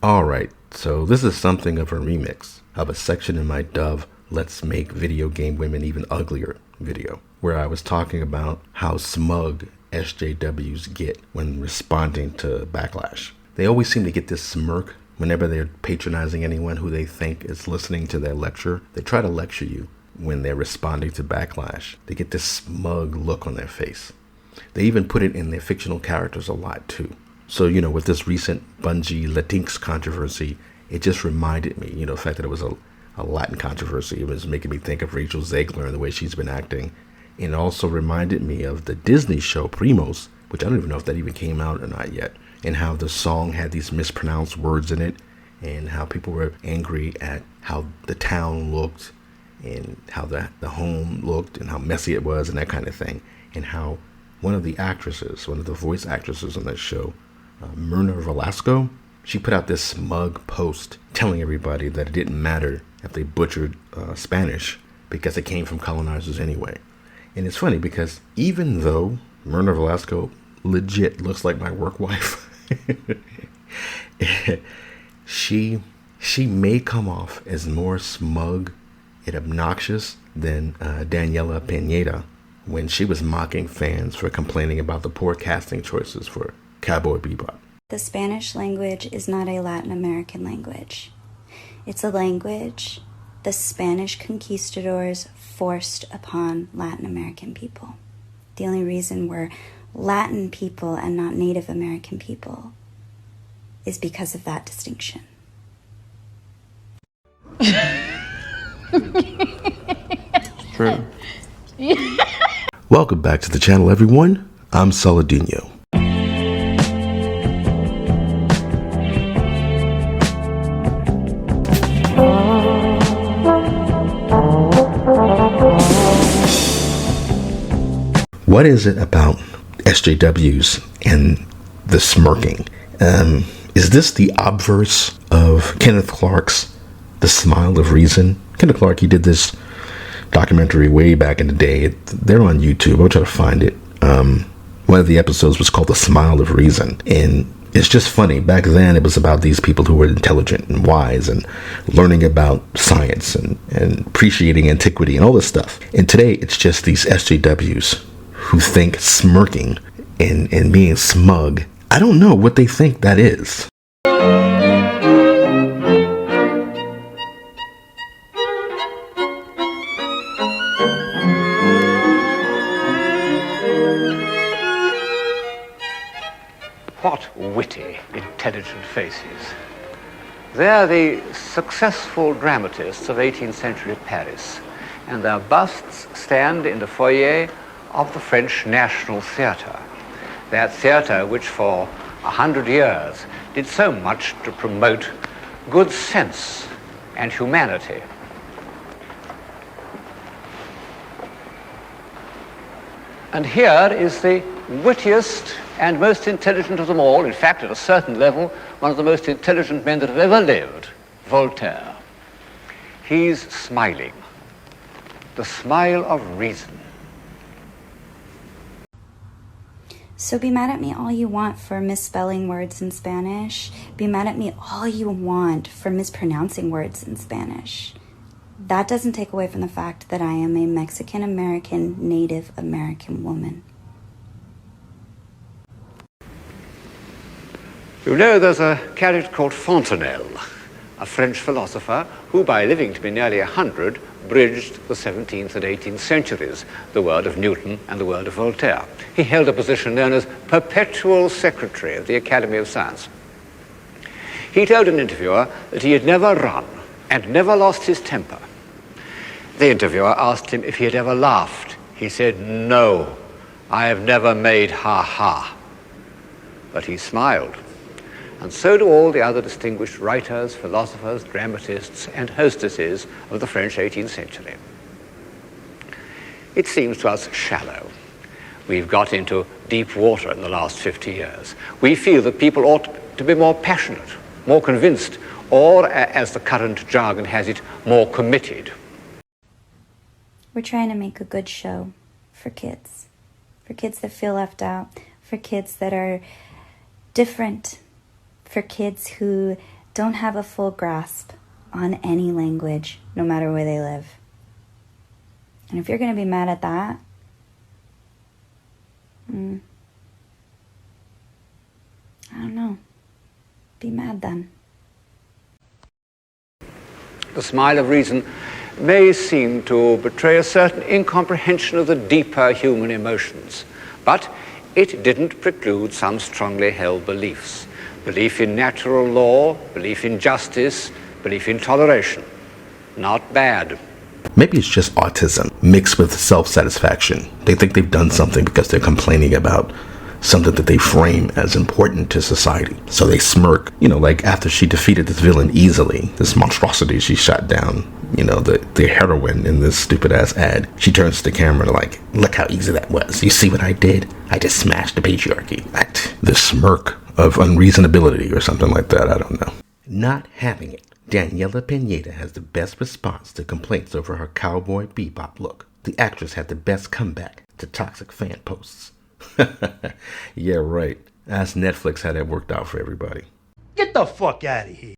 Alright, so this is something of a remix of a section in my Dove Let's Make Video Game Women Even Uglier video, where I was talking about how smug SJWs get when responding to backlash. They always seem to get this smirk whenever they're patronizing anyone who they think is listening to their lecture. They try to lecture you when they're responding to backlash. They get this smug look on their face. They even put it in their fictional characters a lot too. So, with this recent Bungie LatinX controversy, it just reminded me, the fact that it was a Latin controversy. It was making me think of Rachel Zegler and the way she's been acting. And it also reminded me of the Disney show Primos, which I don't even know if that even came out or not yet, and how the song had these mispronounced words in it, and how people were angry at how the town looked, and how the home looked, and how messy it was, and that kind of thing. And how one of the voice actresses on that show, Myrna Velasco, she put out this smug post telling everybody that it didn't matter if they butchered Spanish because it came from colonizers anyway. And it's funny because even though Myrna Velasco legit looks like my work wife, she may come off as more smug and obnoxious than Daniela Pineda when she was mocking fans for complaining about the poor casting choices for Cowboy Bebop. The Spanish language is not a Latin American language. It's a language the Spanish conquistadors forced upon Latin American people. The only reason we're Latin people and not Native American people is because of that distinction. True. Welcome back to the channel, everyone. I'm Saladino. What is it about SJWs and the smirking? Is this the obverse of Kenneth Clark's The Smile of Reason? Kenneth Clark, he did this documentary way back in the day. They're on YouTube. I'll try to find it. One of the episodes was called The Smile of Reason. And it's just funny. Back then, it was about these people who were intelligent and wise and learning about science and appreciating antiquity and all this stuff. And today, it's just these SJWs who think smirking and being smug, I don't know what they think that is. What witty, intelligent faces. They're the successful dramatists of 18th century Paris, and their busts stand in the foyer of the French National Theatre. That theatre which for 100 years did so much to promote good sense and humanity. And here is the wittiest and most intelligent of them all, in fact, at a certain level, one of the most intelligent men that have ever lived, Voltaire. He's smiling, the smile of reason. So be mad at me all you want for misspelling words in Spanish. Be mad at me all you want for mispronouncing words in Spanish. That doesn't take away from the fact that I am a Mexican-American, Native American woman. You know, there's a character called Fontenelle, a French philosopher who, by living to be nearly 100, bridged the 17th and 18th centuries, the world of Newton and the world of Voltaire. He held a position known as perpetual secretary of the Academy of Science. He told an interviewer that he had never run and never lost his temper. The interviewer asked him if he had ever laughed. He said, "No, I have never made ha-ha." But he smiled. And so do all the other distinguished writers, philosophers, dramatists, and hostesses of the French 18th century. It seems to us shallow. We've got into deep water in the last 50 years. We feel that people ought to be more passionate, more convinced, or, as the current jargon has it, more committed. We're trying to make a good show for kids that feel left out, for kids that are different, for kids who don't have a full grasp on any language, no matter where they live. And if you're going to be mad at that, I don't know. Be mad then. The smile of reason may seem to betray a certain incomprehension of the deeper human emotions, but it didn't preclude some strongly held beliefs. Belief in natural law, belief in justice, belief in toleration. Not bad. Maybe it's just autism mixed with self-satisfaction. They think they've done something because they're complaining about something that they frame as important to society. So they smirk, like after she defeated this villain easily, this monstrosity she shot down, the heroine in this stupid ass ad. She turns to the camera like, look how easy that was. You see what I did? I just smashed the patriarchy. The smirk of unreasonability or something like that. I don't know. Not having it. Daniela Pineda has the best response to complaints over her Cowboy Bebop look. The actress had the best comeback to toxic fan posts. Yeah, right. Ask Netflix how that worked out for everybody. Get the fuck out of here.